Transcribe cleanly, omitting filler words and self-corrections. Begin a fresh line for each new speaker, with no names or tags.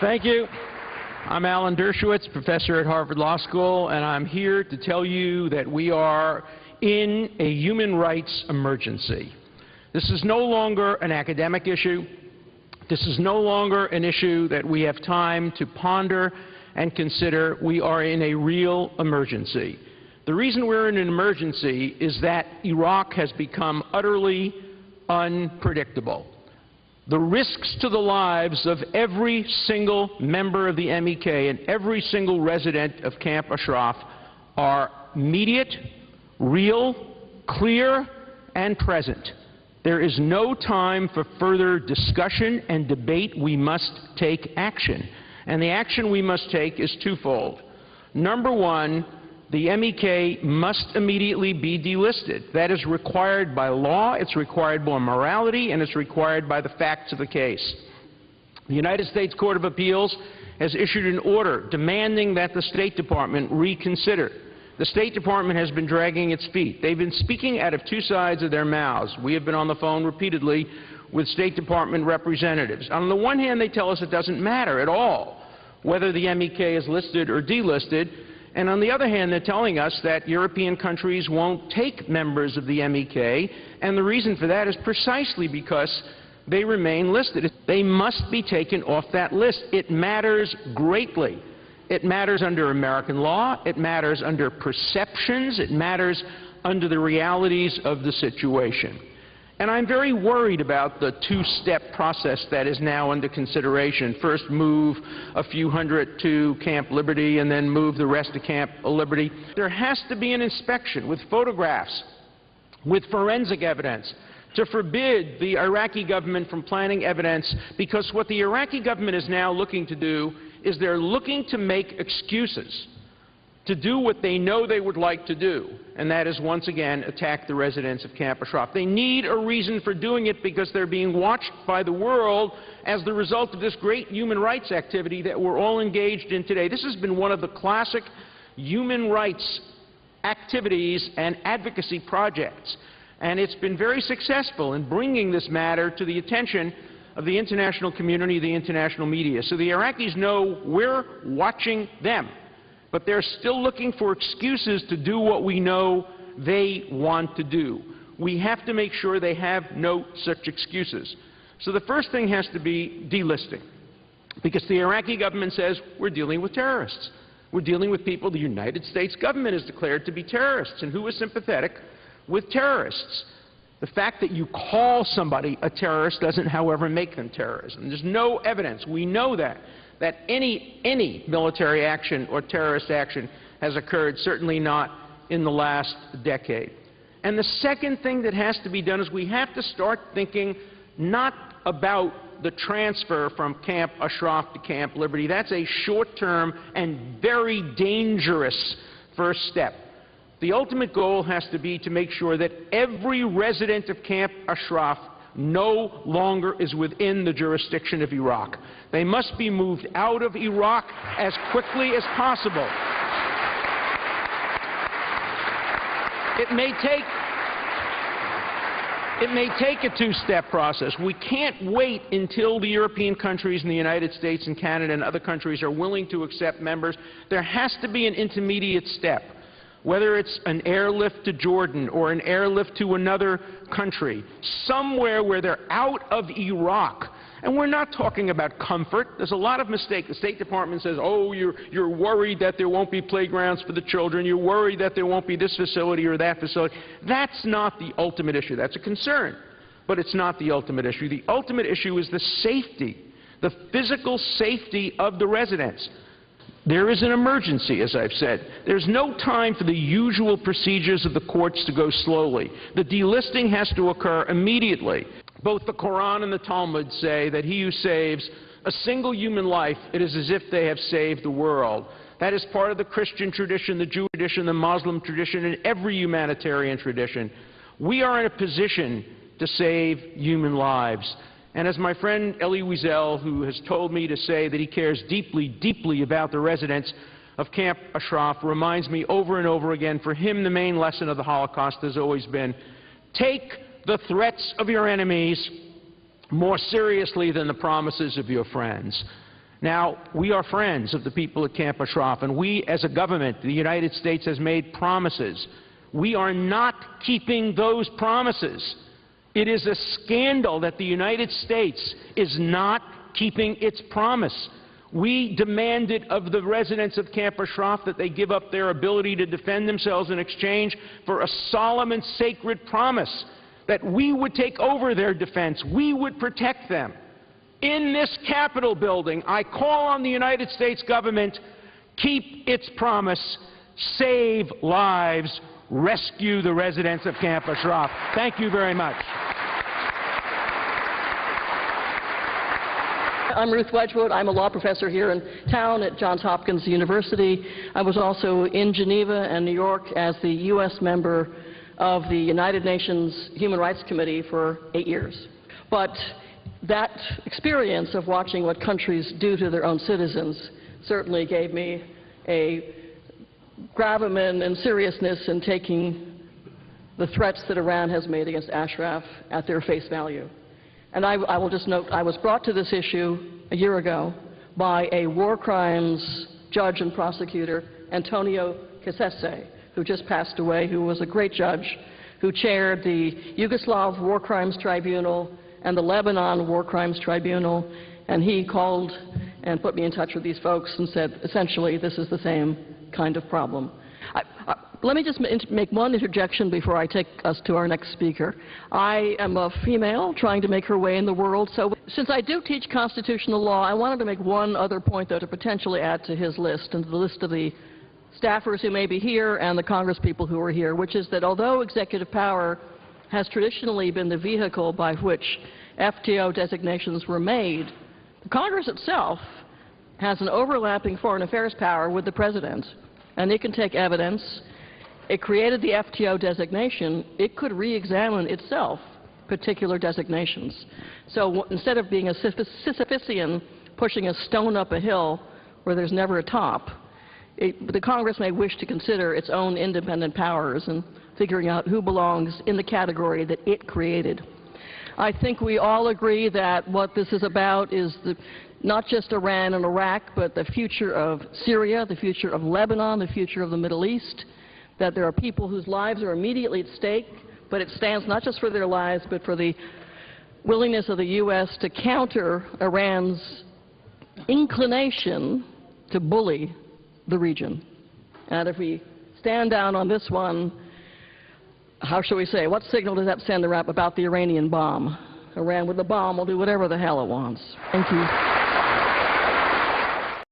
Thank you. I'm Alan Dershowitz, professor at Harvard Law School, and I'm here to tell you that we are in a human rights emergency. This is no longer an academic issue. This is no longer an issue that we have time to ponder and consider. We are in a real emergency. The reason we're in an emergency is that Iraq has become utterly unpredictable. The risks to the lives of every single member of the MEK and every single resident of Camp Ashraf are immediate, real, clear, and present. There is no time for further discussion and debate. We must take action. And the action we must take is twofold. Number one, the MEK must immediately be delisted. That is required by law, it's required by morality, and it's required by the facts of the case. The United States Court of Appeals has issued an order demanding that the State Department reconsider. The State Department has been dragging its feet. They've been speaking out of two sides of their mouths. We have been on the phone repeatedly with State Department representatives. On the one hand, they tell us it doesn't matter at all whether the MEK is listed or delisted. And on the other hand, they're telling us that European countries won't take members of the MEK, and the reason for that is precisely because they remain listed. They must be taken off that list. It matters greatly. It matters under American law. It matters under perceptions. It matters under the realities of the situation. And I'm very worried about the two-step process that is now under consideration. First, move a few hundred to Camp Liberty and then move the rest to Camp Liberty. There has to be an inspection with photographs, with forensic evidence, to forbid the Iraqi government from planting evidence, because what the Iraqi government is now looking to do is they're looking to make excuses to do what they know they would like to do, and that is once again attack the residents of Camp Ashraf. They need a reason for doing it because they're being watched by the world as the result of this great human rights activity that we're all engaged in today. This has been one of the classic human rights activities and advocacy projects, and it's been very successful in bringing this matter to the attention of the international community, the international media. So the Iraqis know we're watching them, but they're still looking for excuses to do what we know they want to do. We have to make sure they have no such excuses. So the first thing has to be delisting, because the Iraqi government says we're dealing with terrorists. We're dealing with people the United States government has declared to be terrorists, and who is sympathetic with terrorists. The fact that you call somebody a terrorist doesn't, however, make them terrorists. And there's no evidence, we know that any military action or terrorist action has occurred, certainly not in the last decade. And the second thing that has to be done is we have to start thinking not about the transfer from Camp Ashraf to Camp Liberty. That's a short-term and very dangerous first step. The ultimate goal has to be to make sure that every resident of Camp Ashraf no longer is within the jurisdiction of Iraq. They must be moved out of Iraq as quickly as possible. It may take a two-step process. We can't wait until the European countries and the United States and Canada and other countries are willing to accept members. There has to be an intermediate step. Whether it's an airlift to Jordan or an airlift to another country, somewhere where they're out of Iraq. And we're not talking about comfort. There's a lot of mistake. The State Department says, oh, you're worried that there won't be playgrounds for the children. You're worried that there won't be this facility or that facility. That's not the ultimate issue. That's a concern, but it's not the ultimate issue. The ultimate issue is the safety, the physical safety of the residents. There is an emergency, as I've said. There's no time for the usual procedures of the courts to go slowly. The delisting has to occur immediately. Both the Quran and the Talmud say that he who saves a single human life, it is as if they have saved the world. That is part of the Christian tradition, the Jewish tradition, the Muslim tradition, and every humanitarian tradition. We are in a position to save human lives. And as my friend Elie Wiesel, who has told me to say that he cares deeply, deeply about the residents of Camp Ashraf, reminds me over and over again, for him the main lesson of the Holocaust has always been, take the threats of your enemies more seriously than the promises of your friends. Now, we are friends of the people at Camp Ashraf, and we as a government, the United States, has made promises. We are not keeping those promises. It is a scandal that the United States is not keeping its promise. We demanded of the residents of Camp Ashraf that they give up their ability to defend themselves in exchange for a solemn and sacred promise that we would take over their defense, we would protect them. In this Capitol building, I call on the United States government, keep its promise, save lives, rescue the residents of Camp Ashraf. Thank you very much.
I'm Ruth Wedgwood. I'm a law professor here in town at Johns Hopkins University. I was also in Geneva and New York as the U.S. member of the United Nations Human Rights Committee for 8 years. But that experience of watching what countries do to their own citizens certainly gave me a gravamen and seriousness in taking the threats that Iran has made against Ashraf at their face value. And I will just note, I was brought to this issue a year ago by a war crimes judge and prosecutor, Antonio Casese, who just passed away, who was a great judge, who chaired the Yugoslav War Crimes Tribunal and the Lebanon War Crimes Tribunal, and he called and put me in touch with these folks and said, essentially, this is the same kind of problem. Let me just make one interjection before I take us to our next speaker. I am a female trying to make her way in the world, so since I do teach constitutional law, I wanted to make one other point, though, to potentially add to his list and to the list of the staffers who may be here and the congresspeople who are here, which is that although executive power has traditionally been the vehicle by which FTO designations were made, the Congress itself has an overlapping foreign affairs power with the President, and it can take evidence. It created the FTO designation. It could re-examine itself particular designations. So instead of being a Sisyphean pushing a stone up a hill where there's never a top, the Congress may wish to consider its own independent powers and figuring out who belongs in the category that it created. I think we all agree that what this is about is not just Iran and Iraq, but the future of Syria, the future of Lebanon, the future of the Middle East, that there are people whose lives are immediately at stake, but it stands not just for their lives, but for the willingness of the U.S. to counter Iran's inclination to bully the region. And if we stand down on this one, how shall we say, what signal does that send about the Iranian bomb? Iran with the bomb will do whatever the hell it wants. Thank you.